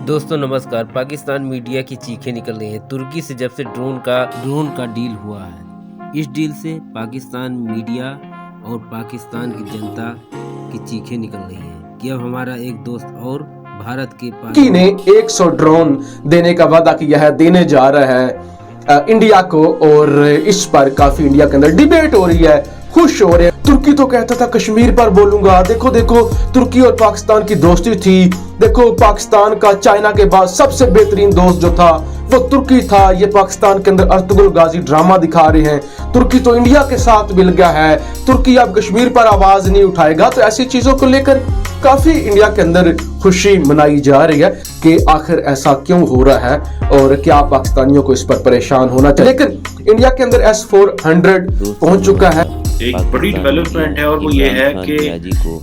दोस्तों नमस्कार। पाकिस्तान मीडिया की चीखें निकल रही हैं तुर्की से जब से ड्रोन का डील हुआ है। इस डील से पाकिस्तान मीडिया और पाकिस्तान की जनता की चीखें निकल रही हैं कि अब हमारा एक दोस्त और भारत के तुर्की ने 100 ड्रोन देने का वादा किया है, देने जा रहा है इंडिया को, और इस पर काफी इंडिया के अंदर डिबेट हो रही है, खुश हो रहे हैं। तुर्की तो कहता था कश्मीर पर बोलूंगा, देखो देखो तुर्की और पाकिस्तान की दोस्ती थी, देखो पाकिस्तान का चाइना के बाद सबसे बेहतरीन दोस्त जो था वो तुर्की था। ये पाकिस्तान के अंदर अर्तुगरुल गाजी ड्रामा दिखा रहे हैं। तुर्की तो इंडिया के साथ मिल गया है, तुर्की अब कश्मीर पर आवाज नहीं उठाएगा। तो ऐसी चीजों को लेकर काफी इंडिया के अंदर खुशी मनाई जा रही है कि आखिर ऐसा क्यों हो रहा है और क्या पाकिस्तानियों को इस पर परेशान होना चाहिए। लेकिन इंडिया के अंदर S-400 पहुंच चुका है। एक बड़ी डेवलपमेंट है और वो ये है कि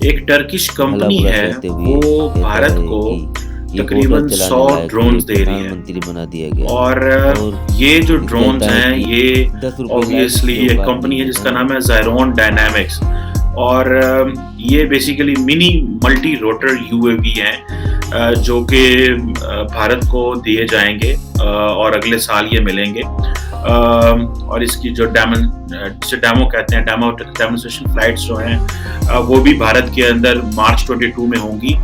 एक टर्किश कंपनी है वो भारत को तकरीबन 100 ड्रोन्स दे रही है। और ये जो ड्रोन्स हैं ये ऑब्वियसली एक कंपनी है जिसका नाम है ज़ायरोन डायनामिक्स, और ये basically mini multi rotor UAV हैं जो कि भारत को दिए जाएंगे और अगले साल ये मिलेंगे। और इसकी जो डेमो कहते हैं, डेमोन्स्ट्रेशन फ्लाइट्स जो हैं वो भी भारत के अंदर मार्च 22 में होंगी।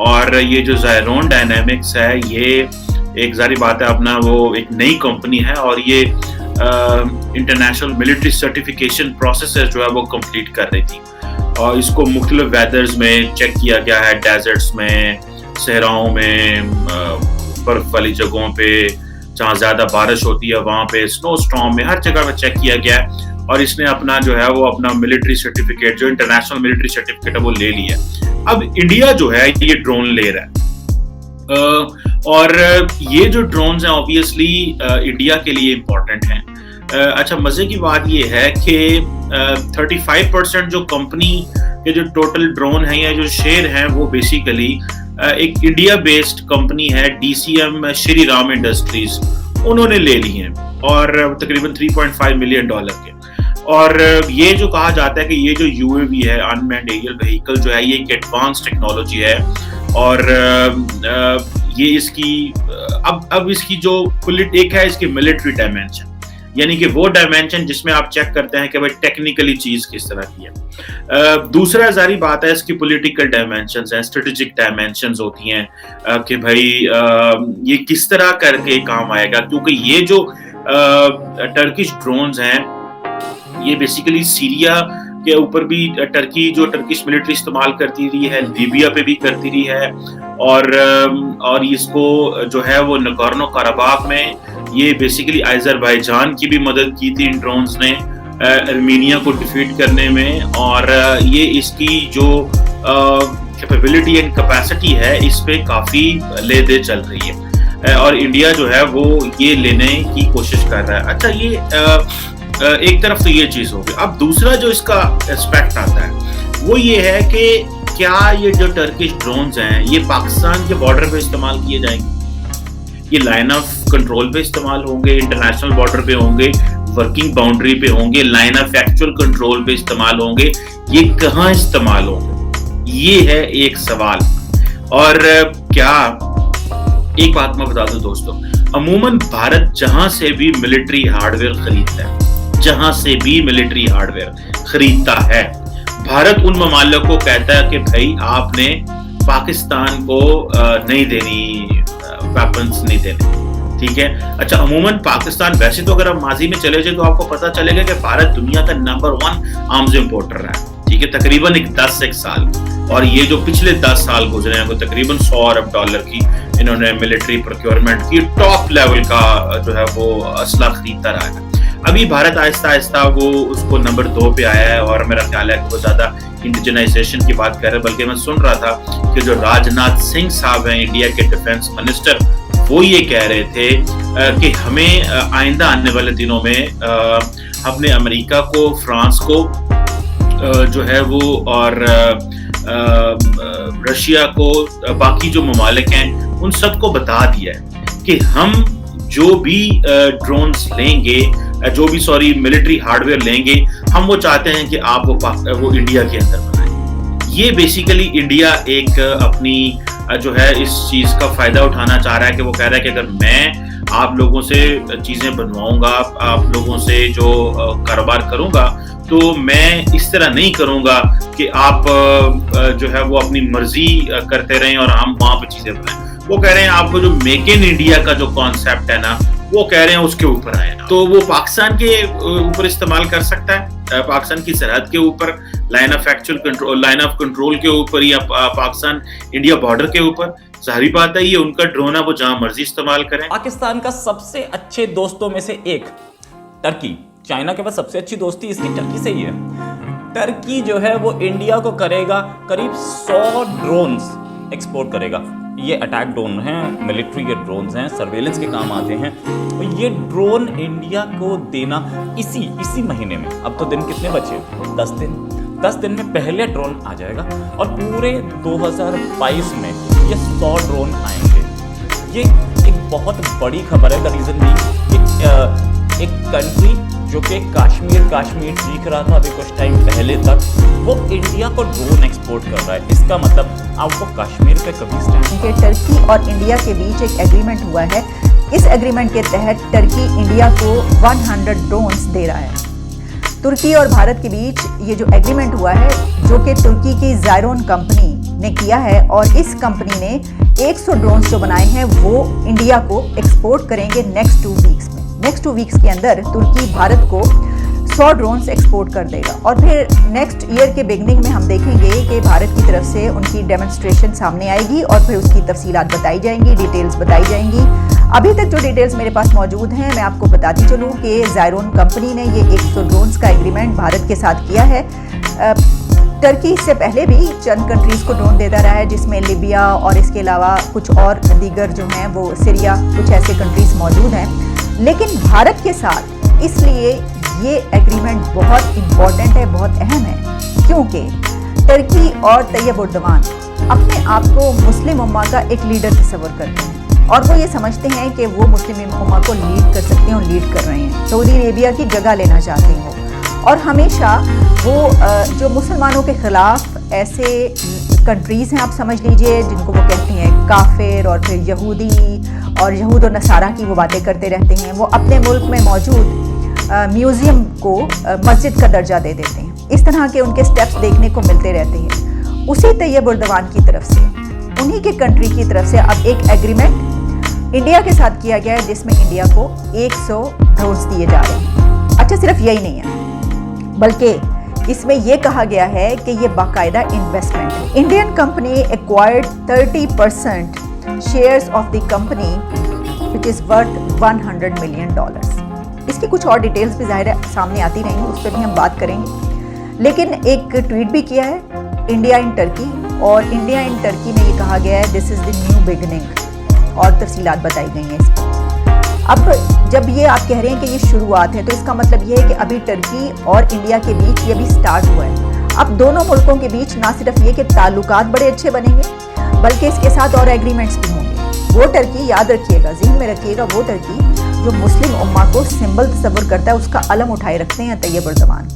और ये जो ज़ायरोन डायनामिक्स है ये एक जारी बात है अपना वो एक नई कंपनी है और ये इंटरनेशनल मिलिट्री सर्टिफिकेशन प्रोसेस जो है वो कंप्लीट कर रही थी। और इसको मुख्तलिफ वेदर्स में चेक किया गया है, डेजर्ट्स में, सहराओं में, बर्फ वाली जगहों पे जहाँ ज्यादा बारिश होती है वहाँ पे, स्नो स्टॉर्म में, हर जगह पे चेक किया गया है। और इसने अपना जो है वो अपना मिलिट्री सर्टिफिकेट, जो इंटरनेशनल मिलिट्री सर्टिफिकेट है वो ले लिया। अब इंडिया जो है ये ड्रोन ले रहा है और ये जो ड्रोन्स हैं ऑब्वियसली इंडिया के लिए इम्पोर्टेंट हैं। अच्छा, मजे की बात ये है कि 35% जो कंपनी के जो टोटल ड्रोन है या जो शेयर हैं वो बेसिकली एक इंडिया बेस्ड कंपनी है DCM श्री राम इंडस्ट्रीज, उन्होंने ले ली हैं और तकरीबन $3.5 मिलियन के। और ये जो कहा जाता है कि ये जो UAV है, अनमैन्ड एरियल व्हीकल जो है, ये एक एडवांस टेक्नोलॉजी है। और ये इसकी अब इसकी जो एक है इसकी मिलिट्री डायमेंशन, यानी कि वो डायमेंशन जिसमें आप चेक करते हैं कि भाई टेक्निकली चीज किस तरह की है। दूसरा जारी बात है इसकी पॉलिटिकल डायमेंशंस हैं, स्ट्रेटेजिक डायमेंशंस होती हैं कि भाई ये किस तरह करके काम आएगा, क्योंकि ये जो टर्किश ड्रोन्स हैं ये बेसिकली सीरिया के ऊपर भी टर्किश मिलिट्री इस्तेमाल करती रही है, लीबिया पे भी करती रही है, और इसको जो है वो नगोर्नो कराबाख में ये बेसिकली अज़रबैजान की भी मदद की थी इन ड्रोन्स ने अर्मीनिया को डिफीट करने में। और ये इसकी जो कैपेबिलिटी एंड कैपेसिटी है इस पे काफी ले दे चल रही है और इंडिया जो है वो ये लेने की कोशिश कर रहा है। अच्छा, ये एक तरफ तो ये चीज होगी। अब दूसरा जो इसका एस्पेक्ट आता है वो ये है कि क्या ये जो टर्किश ड्रोन्स हैं ये पाकिस्तान के बॉर्डर पे इस्तेमाल किए जाएंगे, ये लाइन ऑफ कंट्रोल पे इस्तेमाल होंगे, इंटरनेशनल बॉर्डर पे होंगे, वर्किंग बाउंड्री पे होंगे, लाइन ऑफ एक्चुअल कंट्रोल पे इस्तेमाल होंगे, ये कहाँ इस्तेमाल होंगे, ये है एक सवाल। और क्या एक बात मैं बता दूं दोस्तों, अमूमन भारत जहां से भी मिलिट्री हार्डवेयर खरीदता है, जहां से भी मिलिट्री हार्डवेयर खरीदता है, भारत उन ममालिक को कहता है कि भाई आपने पाकिस्तान को नहीं देनी, वेपन्स नहीं देने, ठीक है। अच्छा, अमूमन पाकिस्तान, वैसे तो अगर आप माजी में चले जाए तो आपको पता चलेगा कि भारत दुनिया का नंबर 1 आर्म्स इंपोर्टर रहा है, ठीक है, तकरीबन 10 साल। और ये जो पिछले 10 साल गुजरे हैं वो तकरीबन $100 अरब की इन्होंने मिलिट्री प्रोक्योरमेंट की टॉप लेवल का जो है वो असला खरीदता रहा है। अभी भारत आहिस्ता आहिस्ता वो उसको नंबर 2 पे आया है और मेरा ख्याल है कि वो ज्यादा इंडिजनाइजेशन की बात कर रहे हैं। बल्कि मैं सुन रहा था कि जो राजनाथ सिंह साहब हैं इंडिया के डिफेंस मिनिस्टर, वो ये कह रहे थे कि हमें आइंदा आने वाले दिनों में अपने अमेरिका को, फ्रांस को जो है वो, और रशिया को, बाकी जो ममालिक हैं उन सबको बता दिया है कि हम जो भी ड्रोन्स लेंगे, जो भी मिलिट्री हार्डवेयर लेंगे, हम वो चाहते हैं कि आप वो इंडिया के अंदर बनाएं। ये बेसिकली इंडिया एक अपनी जो है इस चीज का फायदा उठाना चाह रहा है कि वो कह रहा है कि अगर मैं आप लोगों से चीजें बनवाऊंगा, आप लोगों से जो कारोबार करूंगा, तो मैं इस तरह नहीं करूंगा कि आप जो है वो अपनी मर्जी करते रहें और हम वहां पर चीजें बनाएं। वो कह रहे हैं आपको जो मेक इन इंडिया का जो कॉन्सेप्ट है ना, वो कह रहे हैं उसके ऊपर आए ना, तो वो पाकिस्तान के ऊपर इस्तेमाल कर सकता है, पाकिस्तान की सरहद के ऊपर, लाइन ऑफ कंट्रोल के ऊपर, या पाकिस्तान इंडिया बॉर्डर के ऊपर। जाहिर बात है ये उनका ड्रोन है, वो जहां मर्जी इस्तेमाल करें। पाकिस्तान का सबसे अच्छे दोस्तों में से एक टर्की, चाइना के बाद सबसे अच्छी दोस्ती इसकी टर्की से ही है। टर्की जो है वो इंडिया को करेगा करीब 100 ड्रोन्स एक्सपोर्ट करेगा। ये अटैक ड्रोन हैं, मिलिट्री के ड्रोन्स हैं, सर्वेलेंस के काम आते हैं। तो ये ड्रोन इंडिया को देना इसी महीने में, अब तो दिन कितने बचे, 10 दिन में पहले ड्रोन आ जाएगा और पूरे 2022 में ये 100 ड्रोन आएंगे। ये एक बहुत बड़ी खबर है। द रीजन भी एक कंट्री जो कि कश्मीर सीख रहा था अभी कुछ टाइम पहले तक, वो इंडिया को ड्रोन एक्सपोर्ट कर रहा है। इसका मतलब आपको कश्मीर पे कभी स्टैंड। टर्की और इंडिया के बीच एक एग्रीमेंट हुआ है। इस एग्रीमेंट के तहत टर्की इंडिया को 100 ड्रोन्स दे रहा है। तुर्की और भारत के बीच ये जो एग्रीमेंट हुआ है, जो कि तुर्की की ज़ायरोन कंपनी ने किया है, और इस कंपनी ने 100 ड्रोन्स जो बनाए हैं वो इंडिया को एक्सपोर्ट करेंगे नेक्स्ट 2 वीक्स में। नेक्स्ट 2 वीक्स के अंदर तुर्की भारत को 100 ड्रोन्स एक्सपोर्ट कर देगा और फिर नेक्स्ट ईयर के बिगनिंग में हम देखेंगे कि भारत की तरफ से उनकी डेमोन्स्ट्रेशन सामने आएगी और फिर उसकी तफसीलात बताई जाएंगी, डिटेल्स बताई जाएंगी। अभी तक जो डिटेल्स मेरे पास मौजूद हैं, मैं आपको बताती चलूँ कि ज़ायरोन कंपनी ने ये 100 ड्रोन्स का एग्रीमेंट भारत के साथ किया है। टर्की इससे पहले भी चंद कंट्रीज़ को ड्रोन देता रहा है, जिसमें लिबिया और इसके अलावा कुछ और दीगर जो हैं वो सीरिया, कुछ ऐसे कंट्रीज़ मौजूद हैं। लेकिन भारत के साथ इसलिए ये एग्रीमेंट बहुत इम्पॉर्टेंट है, बहुत अहम है, क्योंकि टर्की और तैयब उर्दवान अपने आप को मुस्लिम उम्मा का एक लीडर तस्वर करते हैं और वो ये समझते हैं कि वो मुस्लिम उम्मा को लीड कर सकते हैं और लीड कर रहे हैं। सऊदी अरेबिया की जगह लेना चाहते हैं और हमेशा वो जो मुसलमानों के ख़िलाफ़ ऐसे कंट्रीज़ हैं, आप समझ लीजिए, जिनको वो कहते हैं काफिर और फिर यहूदी और यहूद और नसारा की वो बातें करते रहते हैं। वो अपने मुल्क में मौजूद म्यूज़ियम को मस्जिद का दर्जा दे देते हैं। इस तरह के उनके स्टेप्स देखने को मिलते रहते हैं। उसी तैयब उर्दवान की तरफ से, उन्हीं के कंट्री की तरफ से अब एक एग्रीमेंट इंडिया के साथ किया गया है, जिसमें इंडिया को 100 ड्रोन्स दिए जा रहे हैं। अच्छा, सिर्फ यही नहीं है, बल्कि इसमें यह कहा गया है कि ये बाकायदा इन्वेस्टमेंट है। Indian company acquired 30% shares of the company which is worth $100 million. इसकी कुछ और डिटेल्स भी ज़ाहिर है सामने आती रहेंगी, उस पर भी हम बात करेंगे। लेकिन एक ट्वीट भी किया है इंडिया इन टर्की, और इंडिया इन टर्की में ये कहा गया है this is the new beginning, और तफसीलात बताई गई हैं इस पर। अब जब ये आप कह रहे हैं कि ये शुरुआत है, तो इसका मतलब ये है कि अभी टर्की और इंडिया के बीच ये भी स्टार्ट हुआ है। अब दोनों मुल्कों के बीच ना सिर्फ ये कि ताल्लुकात बड़े अच्छे बनेंगे, बल्कि इसके साथ और एग्रीमेंट्स भी होंगे। वो टर्की, याद रखिएगा, ज़हन में रखिएगा, वो टर्की जो मुस्लिम उम्मा को सिंबल तस्वर करता है, उसका अलम उठाए रखते हैं तैयब उर्दवान,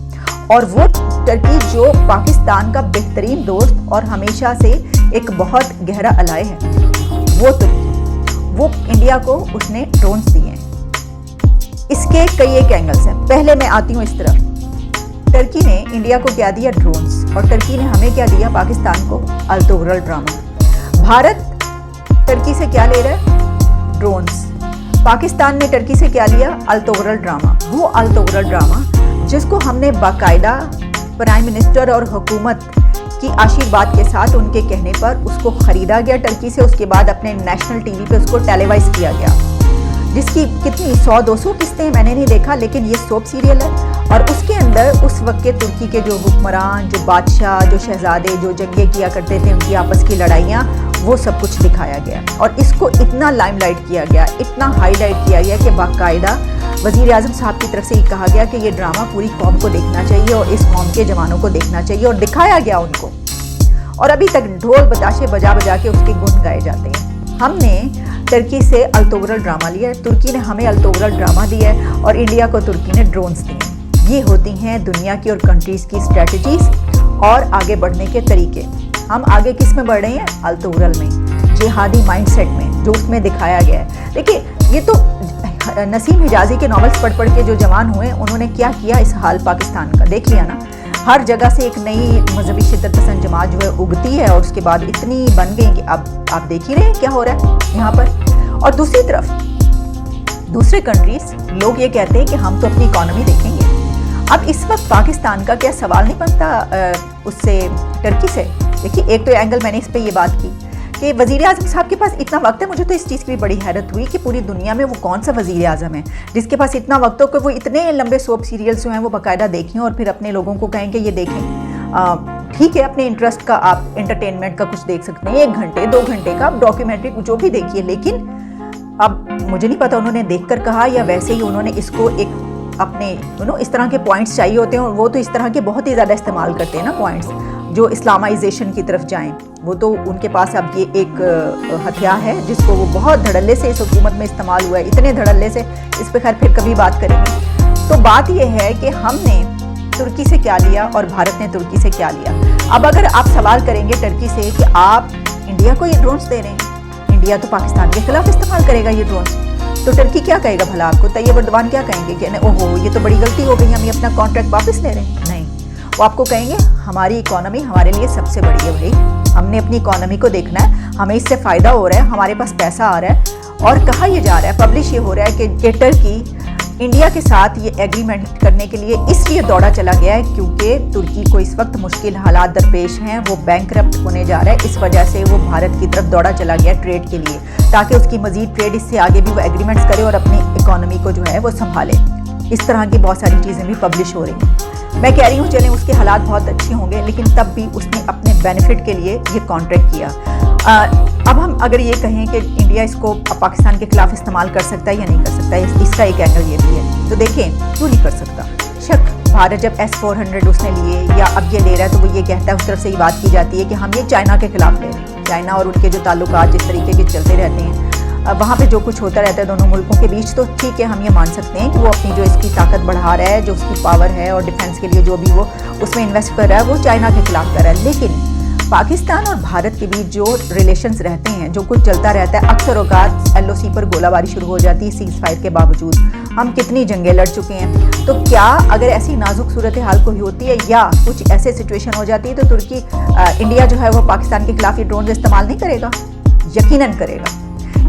और वो टर्की जो पाकिस्तान का बेहतरीन दोस्त और हमेशा से एक बहुत गहरा अलाय है, वो टर्की, वो इंडिया को उसने ड्रोन्स दिए हैं। इसके कई एक एंगल्स हैं। पहले मैं आती हूँ इस तरफ, टर्की ने इंडिया को क्या दिया? ड्रोन्स। और टर्की ने हमें क्या दिया? पाकिस्तान को अल-तोगरल ड्रामा। भारत टर्की से क्या ले रहा है? ड्रोन्स। पाकिस्तान ने टर्की से क्या लिया? अल-तोगरल ड्रामा। वो अल-तोगरल ड्रामा जिसको हमने बाकायदा प्राइम मिनिस्टर और हुकूमत की आशीर्वाद के साथ उनके कहने पर उसको ख़रीदा गया टर्की से, उसके बाद अपने नेशनल टीवी पे उसको टेलीवाइज किया गया, जिसकी कितनी 100-200 किस्तें मैंने नहीं देखा, लेकिन ये सोप सीरियल है। और उसके अंदर उस वक्त के तुर्की के जो हुक्मरान, जो बादशाह, जो शहजादे, जो जंगें किया करते थे, उनकी आपस की लड़ाइयाँ, वो सब कुछ दिखाया गया। और इसको इतना लाइमलाइट किया गया, इतना हाईलाइट किया गया कि बाकायदा वज़ीर आज़म साहब की तरफ से ये कहा गया कि ये ड्रामा पूरी कौम को देखना चाहिए और इस कौम के जवानों को देखना चाहिए, और दिखाया गया उनको। और अभी तक ढोल बताशे बजा बजा के उसके गुण गाए जाते हैं। हमने टर्की से अल-तोगरल ड्रामा लिया है, तुर्की ने हमें अल-तोगरल ड्रामा दिया है, और इंडिया को तुर्की ने ड्रोन्स दिए। ये होती हैं दुनिया की और कंट्रीज़ की स्ट्रेटजीज़ और आगे बढ़ने के तरीके। हम आगे किस में बढ़ रहे हैं? अल-तोगरल में। जिहादी माइंडसेट में जो उसमें दिखाया गया है। देखिए, ये तो नसीम हिजाजी के नॉवेल्स पढ़ पढ़ के जो जवान हुए उन्होंने क्या किया इस हाल पाकिस्तान का देख लिया ना। हर जगह से एक नई मजहबी शिद्दत पसंद जमात जो है उगती है और उसके बाद इतनी बन गई कि अब आप देख ही रहे हैं क्या हो रहा है यहाँ पर। और दूसरी तरफ दूसरे कंट्रीज लोग ये कहते हैं कि हम तो अपनी इकोनॉमी देखेंगे। अब इस वक्त पाकिस्तान का क्या सवाल नहीं बनता उससे, टर्की से? देखिए, एक तो एंगल मैंने इस पे ये बात की कि वज़ीर आज़म साहब के पास इतना वक्त है। मुझे तो इस चीज़ की भी बड़ी हैरत हुई कि पूरी दुनिया में वो कौन सा वज़ीर आज़म है जिसके पास इतना वक्त हो कि वो इतने लंबे सोप सीरियल्स जो हैं वो बाकायदा देखें और फिर अपने लोगों को कहें कि ये देखें। ठीक है, अपने इंटरेस्ट का आप एंटरटेनमेंट का कुछ देख सकते हैं, 1 घंटे 2 घंटे का आप डॉक्यूमेंट्री जो भी देखिए, लेकिन अब मुझे नहीं पता उन्होंने देखकर कहा या वैसे ही उन्होंने इसको एक अपने इस तरह के पॉइंट्स चाहिए होते हैं और वो तो इस तरह के बहुत ही ज़्यादा इस्तेमाल करते हैं ना पॉइंट्स जो इस्लामाइजेशन की तरफ जाएं। वो तो उनके पास अब ये एक हथियार है जिसको वो बहुत धड़ल्ले से इस हुकूमत में इस्तेमाल हुआ है, इतने धड़ल्ले से, इस पर खैर फिर कभी बात करेंगे। तो बात ये है कि हमने तुर्की से क्या लिया और भारत ने तुर्की से क्या लिया। अब अगर आप सवाल करेंगे टर्की से कि आप इंडिया को ये ड्रोन्स दे रहे हैं, इंडिया तो पाकिस्तान के खिलाफ इस्तेमाल करेगा ये ड्रोन्स, तो टर्की क्या कहेगा भला आपको? तैयब एर्दोगान क्या कहेंगे कि ओहो ये तो बड़ी गलती हो गई, हम ये अपना कॉन्ट्रैक्ट वापस ले रहे हैं? नहीं, वो आपको कहेंगे हमारी इकोनॉमी हमारे लिए सबसे बड़ी है भाई, हमने अपनी इकोनॉमी को देखना है, हमें इससे फ़ायदा हो रहा है, हमारे पास पैसा आ रहा है। और कहा यह जा रहा है, पब्लिश ये हो रहा है कि टर्की इंडिया के साथ ये एग्रीमेंट करने के लिए इसलिए दौड़ा चला गया है क्योंकि तुर्की को इस वक्त मुश्किल हालात दरपेश हैं, वो बैंकरप्ट होने जा रहा है। इस वजह से वो भारत की तरफ दौड़ा चला गया ट्रेड के लिए, ताकि उसकी मजीद ट्रेड इससे आगे भी वो एग्रीमेंट्स करे और अपनी इकोनॉमी को जो है वो संभाले। इस तरह की बहुत सारी चीज़ें भी पब्लिश हो रही हैं। मैं कह रही हूँ चलें उसके हालात बहुत अच्छे होंगे, लेकिन तब भी उसने अपने बेनिफिट के लिए ये कॉन्ट्रैक्ट किया। अब हम अगर ये कहें कि इंडिया इसको पाकिस्तान के खिलाफ इस्तेमाल कर सकता है या नहीं कर सकता है, इसका एक एंगल ये भी है। तो देखें, क्यों नहीं कर सकता? शक, भारत जब S-400 उसने लिए या अब ये ले रहा है तो वो ये कहता है, उस तरफ से ये बात की जाती है कि हम ये चाइना के खिलाफ ले रहे हैं। चाइना और उनके जो ताल्लुकात जिस तरीके के चलते रहते हैं, वहाँ पे जो कुछ होता रहता है दोनों मुल्कों के बीच, तो ठीक है, हम ये मान सकते हैं कि वो अपनी जो इसकी ताकत बढ़ा रहा है, जो उसकी पावर है और डिफेंस के लिए जो भी वो उसमें इन्वेस्ट कर रहा है, वो चाइना के खिलाफ कर रहा है। लेकिन पाकिस्तान और भारत के बीच जो रिलेशंस रहते हैं, जो कुछ चलता रहता है, अक्सर औकात LOC पर गोलाबारी शुरू हो जाती है सीज़ फायर के बावजूद। हम कितनी जंगें लड़ चुके हैं। तो क्या अगर ऐसी नाजुक सूरत हाल कोई होती है या कुछ ऐसे सिचुएशन हो जाती है तो तुर्की इंडिया जो है वो पाकिस्तान के खिलाफ ये ड्रोन इस्तेमाल नहीं करेगा? यकीनन करेगा।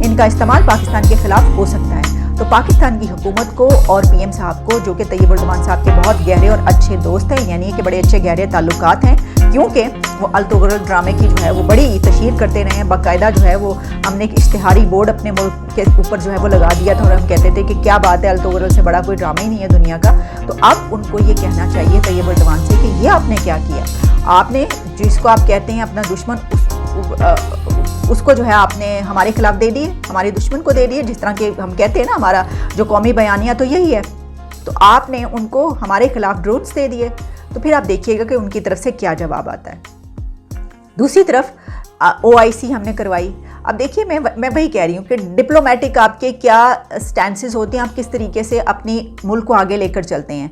इनका इस्तेमाल पाकिस्तान के खिलाफ हो सकता है। तो पाकिस्तान की हुकूमत को और PM साहब को, जो कि तैयब एर्दोगान साहब के बहुत गहरे और अच्छे दोस्त हैं, यानी कि बड़े अच्छे गहरे ताल्लुकात हैं, क्योंकि वो अल तुगरल ड्रामे की जो है वो बड़ी तशहीर करते रहे हैं। बाकायदा जो है वो हमने एक इश्तिहारी बोर्ड अपने मुल्क के ऊपर जो है वो लगा दिया था और हम कहते थे कि क्या बात है, अल तुगरल से बड़ा कोई ड्रामा ही नहीं है दुनिया का। तो अब उनको ये कहना चाहिए तैयब एर्दोगान से कि ये आपने क्या किया? आपने जिसको आप कहते हैं अपना दुश्मन, उसको जो है आपने हमारे खिलाफ दे दिए, हमारे दुश्मन को दे दिए। जिस तरह के हम कहते हैं ना, हमारा जो कौमी बयानिया तो यही है। तो आपने उनको हमारे खिलाफ ड्रोन्स दे दिए, तो फिर आप देखिएगा कि उनकी तरफ से क्या जवाब आता है। दूसरी तरफ OIC हमने करवाई। अब देखिए, मैं वही कह रही हूँ कि डिप्लोमेटिक आपके क्या स्टैंसेस होते हैं, आप किस तरीके से अपनी मुल्क को आगे लेकर चलते हैं।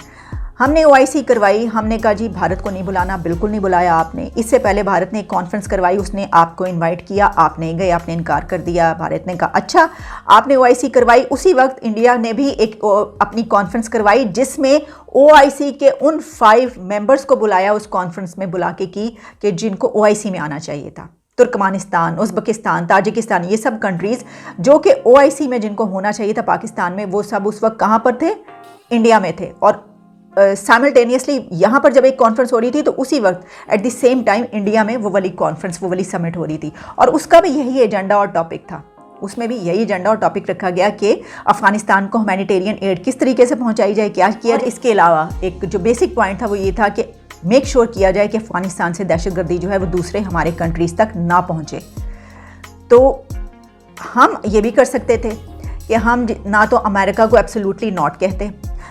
हमने OIC करवाई, हमने कहा जी भारत को नहीं बुलाना, बिल्कुल नहीं बुलाया आपने। इससे पहले भारत ने एक कॉन्फ्रेंस करवाई, उसने आपको इनवाइट किया, आप नहीं गए, आपने इनकार कर दिया। भारत ने कहा अच्छा, आपने OIC करवाई। उसी वक्त इंडिया ने भी एक अपनी कॉन्फ्रेंस करवाई जिसमें OIC के उन 5 मेंबर्स को बुलाया, उस कॉन्फ्रेंस में बुला के की कि जिनको OIC में आना चाहिए था। तुर्कमानिस्तान, उज़्बेकिस्तान, ताजिकिस्तान, ये सब कंट्रीज़ जो कि OIC में जिनको होना चाहिए था पाकिस्तान में, वो सब उस वक्त कहाँ पर थे? इंडिया में थे। और साइमल्टेनियसली यहाँ पर जब एक कॉन्फ्रेंस हो रही थी तो उसी वक्त at the same time India में वो वाली कॉन्फ्रेंस, वो वाली समिट हो रही थी और उसका भी यही एजेंडा और टॉपिक था। उसमें भी यही एजेंडा और टॉपिक रखा गया कि अफ़गानिस्तान को ह्यूमैनिटेरियन एड किस तरीके से पहुँचाई जाए, क्या किया। इसके अलावा एक जो बेसिक पॉइंट था वो ये था कि मेक श्योर किया जाए कि अफ़गानिस्तान से दहशतगर्दी जो है वो दूसरे हमारे कंट्रीज़ तक ना पहुँचे। तो हम ये भी कर सकते थे कि हम ना तो अमेरिका को एब्सोल्युटली नॉट कहते,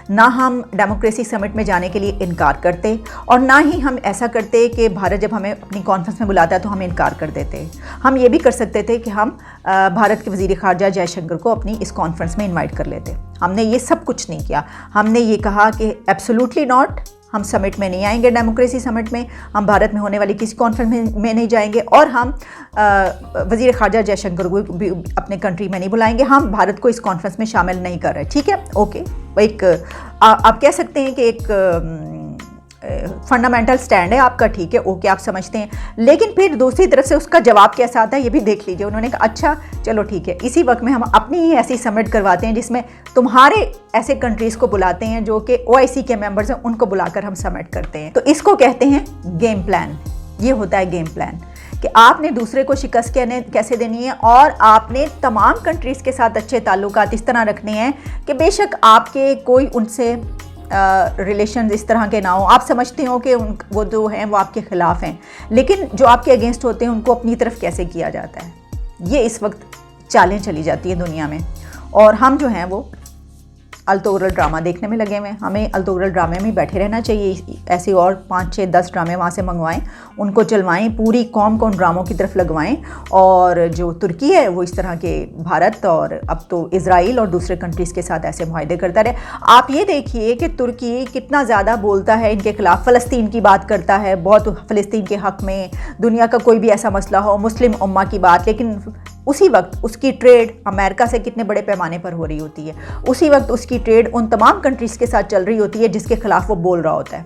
ना हम डेमोक्रेसी समिट में जाने के लिए इनकार करते, और ना ही हम ऐसा करते कि भारत जब हमें अपनी कॉन्फ्रेंस में बुलाता है तो हम इनकार कर देते। हम ये भी कर सकते थे कि हम भारत के वज़ीर ख़ारजा जयशंकर को अपनी इस कॉन्फ्रेंस में इनवाइट कर लेते। हमने ये सब कुछ नहीं किया। हमने ये कहा कि एब्सोल्युटली नॉट, हम समिट में नहीं आएंगे, डेमोक्रेसी समिट में, हम भारत में होने वाली किसी कॉन्फ्रेंस में नहीं जाएंगे, और हम वज़ीर ख़ारजा जयशंकर को भी अपने कंट्री में नहीं बुलाएंगे। हम भारत को इस कॉन्फ्रेंस में शामिल नहीं कर रहे। ठीक है, ओके, एक आप कह सकते हैं कि एक फंडामेंटल स्टैंड है आपका, ठीक है, ओके, आप समझते हैं। लेकिन फिर दूसरी तरफ से उसका जवाब कैसा आता है ये भी देख लीजिए। उन्होंने कहा अच्छा चलो ठीक है, इसी वक्त में हम अपनी ही ऐसी समिट करवाते हैं जिसमें तुम्हारे ऐसे कंट्रीज़ को बुलाते हैं जो कि OIC के मेंबर्स हैं, उनको बुलाकर हम समिट करते हैं। तो इसको कहते हैं गेम प्लान। ये होता है गेम प्लान कि आपने दूसरे को शिकस्त कैसे देनी है, और आपने तमाम कंट्रीज़ के साथ अच्छे ताल्लुकात इस तरह रखने हैं कि बेशक आपके कोई उनसे रिलेशन इस तरह के ना हो, आप समझते हो कि वो जो हैं वो आपके ख़िलाफ़ हैं, लेकिन जो आपके अगेंस्ट होते हैं उनको अपनी तरफ कैसे किया जाता है, ये इस वक्त चालें चली जाती है दुनिया में। और हम जो हैं वो अलतोगरल ड्रामा देखने में लगे हुए हैं। हमें अलतोगरल ड्रामे में बैठे रहना चाहिए। ऐसे और 5, 6, 10 ड्रामे वहाँ से मंगवाएं, उनको चलवाएं, पूरी कौम को उन ड्रामों की तरफ लगवाएं। और जो तुर्की है वो इस तरह के भारत और अब तो इज़राइल और दूसरे कंट्रीज़ के साथ ऐसे मुआहदे करता रहे। आप ये देखिए कि तुर्की कितना ज़्यादा बोलता है इनके ख़िलाफ़, फ़लस्तीन की बात करता है बहुत, फ़लस्तीन के हक़ में, दुनिया का कोई भी ऐसा मसला हो, मुस्लिम उम्मा की बात, लेकिन उसी वक्त उसकी ट्रेड अमेरिका से कितने बड़े पैमाने पर हो रही होती है, उसी वक्त उसकी ट्रेड उन तमाम कंट्रीज़ के साथ चल रही होती है जिसके ख़िलाफ़ वो बोल रहा होता है।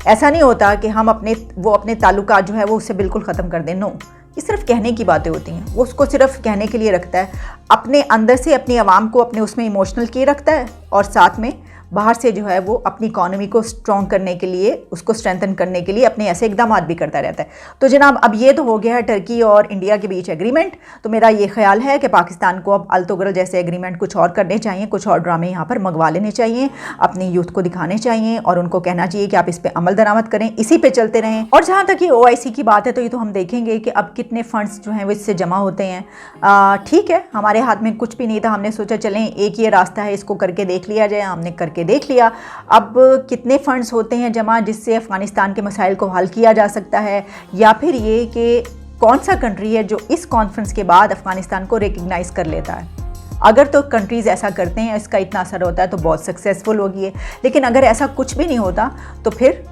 ऐसा नहीं होता कि हम अपने ताल्लुकात जो है वो उससे बिल्कुल ख़त्म कर दें, नो, ये सिर्फ कहने की बातें होती हैं। वो उसको सिर्फ कहने के लिए रखता है, अपने अंदर से अपनी आवाम को अपने उसमें इमोशनल किए रखता है, और साथ में बाहर से जो है वो अपनी इकॉनमी को स्ट्रॉन्ग करने के लिए, उसको स्ट्रेंथन करने के लिए अपने ऐसे इकदाम भी करता रहता है। तो जनाब अब ये तो हो गया है टर्की और इंडिया के बीच एग्रीमेंट। तो मेरा ये ख्याल है कि पाकिस्तान को अब अलतोगरल जैसे एग्रीमेंट कुछ और करने चाहिए, कुछ और ड्रामे यहाँ पर मंगवा लेने चाहिए, अपनी यूथ को दिखाने चाहिए और उनको कहना चाहिए कि आप इस पर अमल दरामद करें, इसी पे चलते रहें। और जहाँ तक ये OIC की बात है तो ये तो हम देखेंगे कि अब कितने फ़ंड्स जो हैं वो इससे जमा होते हैं। ठीक है, हमारे हाथ में कुछ भी नहीं था, हमने सोचा चलें एक ये रास्ता है, इसको करके देख लिया जाए, हमने करके देख लिया। अब कितने फंड्स होते हैं जमा जिससे अफ़गानिस्तान के मसाइल को हल किया जा सकता है, या फिर ये कि कौन सा कंट्री है जो इस कॉन्फ्रेंस के बाद अफ़गानिस्तान को रिकग्नाइज़ कर लेता है। अगर तो कंट्रीज़ ऐसा करते हैं, इसका इतना असर होता है तो बहुत सक्सेसफुल होगी है, लेकिन अगर ऐसा कुछ भी नहीं होता तो फिर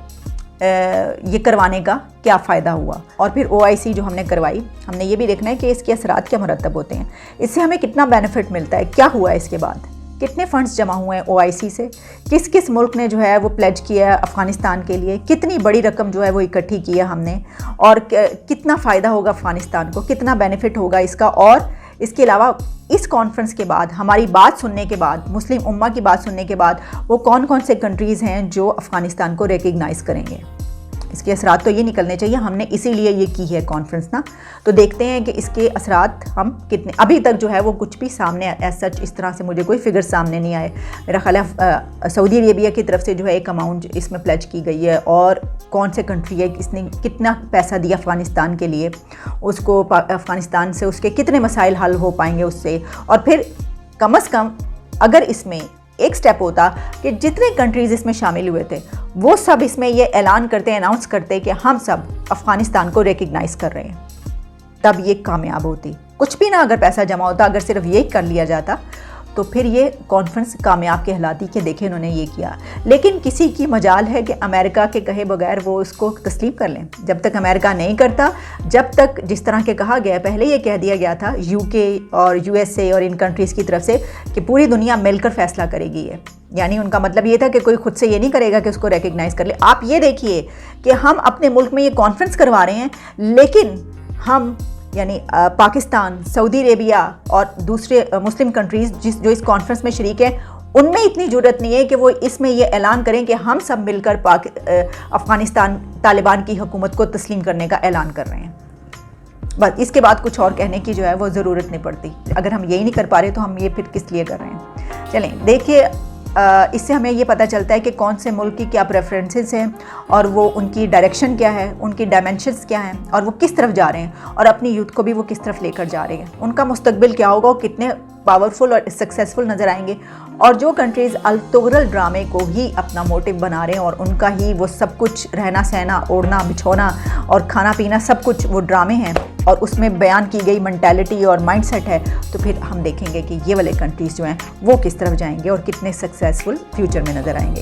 ये करवाने का क्या फ़ायदा हुआ। और फिर OIC जो हमने करवाई, हमने ये भी देखना है कि इसके असरात क्या मुरतब होते हैं, इससे हमें कितना बेनिफिट मिलता है, क्या हुआ है इसके बाद, कितने फ़ंड्स जमा हुए हैं OIC से, किस किस मुल्क ने जो है वो प्लेज किया है अफ़गानिस्तान के लिए, कितनी बड़ी रकम जो है वो इकट्ठी की है हमने, और कितना फ़ायदा होगा अफ़गानिस्तान को, कितना बेनिफिट होगा इसका। और इसके अलावा इस कॉन्फ्रेंस के बाद, हमारी बात सुनने के बाद, मुस्लिम उम्मा की बात सुनने के बाद, वो कौन कौन से कंट्रीज़ हैं जो अफ़गानिस्तान को रिकग्नाइज़ करेंगे, इसके असरात तो ये निकलने चाहिए। हमने इसीलिए ये की है कॉन्फ्रेंस ना, तो देखते हैं कि इसके असरात हम कितने, अभी तक जो है वो कुछ भी सामने एज सच इस तरह से मुझे कोई फिगर सामने नहीं आए। मेरा ख्याल है सऊदी अरेबिया की तरफ से जो है एक अमाउंट इसमें प्लेज की गई है, और कौन से कंट्री है, इसने कितना पैसा दिया अफ़गानिस्तान के लिए, उसको अफ़गानिस्तान से उसके कितने मसाइल हल हो पाएंगे उससे। और फिर कम से कम अगर इसमें एक स्टेप होता कि जितने कंट्रीज़ इसमें शामिल हुए थे वो सब इसमें ये ऐलान करते, अनाउंस करते कि हम सब अफ़गानिस्तान को रिकग्नाइज़ कर रहे हैं, तब ये कामयाब होती। कुछ भी ना अगर पैसा जमा होता, अगर सिर्फ यही कर लिया जाता तो फिर ये कॉन्फ्रेंस कामयाब कहलाती कि देखें इन्होंने ये किया। लेकिन किसी की मजाल है कि अमेरिका के कहे बगैर वो इसको तस्लीम कर लें। जब तक अमेरिका नहीं करता, जब तक जिस तरह के कहा गया, पहले ये कह दिया गया था UK और USA और इन कंट्रीज़ की तरफ से कि पूरी दुनिया मिलकर फैसला करेगी ये, यानी उनका मतलब ये था कि कोई खुद से ये नहीं करेगा कि उसको रिकग्नाइज़ कर ले। आप ये देखिए कि हम अपने मुल्क में ये कॉन्फ्रेंस करवा रहे हैं, लेकिन हम यानी पाकिस्तान, सऊदी अरेबिया और दूसरे मुस्लिम कंट्रीज़ जो इस कॉन्फ्रेंस में शरीक हैं, उनमें इतनी ज़रूरत नहीं है कि वो इसमें ये ऐलान करें कि हम सब मिलकर अफ़गानिस्तान तालिबान की हुकूमत को तस्लीम करने का ऐलान कर रहे हैं। बस इसके बाद कुछ और कहने की जो है वो ज़रूरत नहीं पड़ती। अगर हम यही नहीं कर पा रहे तो हम ये फिर किस लिए कर रहे हैं। चलें देखिए, इससे हमें ये पता चलता है कि कौन से मुल्क की क्या प्रेफरेंसेस हैं, और वो उनकी डायरेक्शन क्या है, उनकी डायमेंशंस क्या हैं, और वो किस तरफ जा रहे हैं, और अपनी यूथ को भी वो किस तरफ लेकर जा रहे हैं, उनका मुस्तकबिल क्या होगा, वो कितने पावरफुल और सक्सेसफुल नज़र आएंगे। और जो कंट्रीज़ अलतोगरल ड्रामे को ही अपना मोटिव बना रहे हैं और उनका ही वो सब कुछ, रहना सहना, ओढ़ना बिछोना और खाना पीना, सब कुछ वो ड्रामे हैं और उसमें बयान की गई मेंटालिटी और माइंडसेट है, तो फिर हम देखेंगे कि ये वाले कंट्रीज़ जो हैं वो किस तरफ जाएंगे और कितने सक्सेसफुल फ्यूचर में नज़र आएंगे।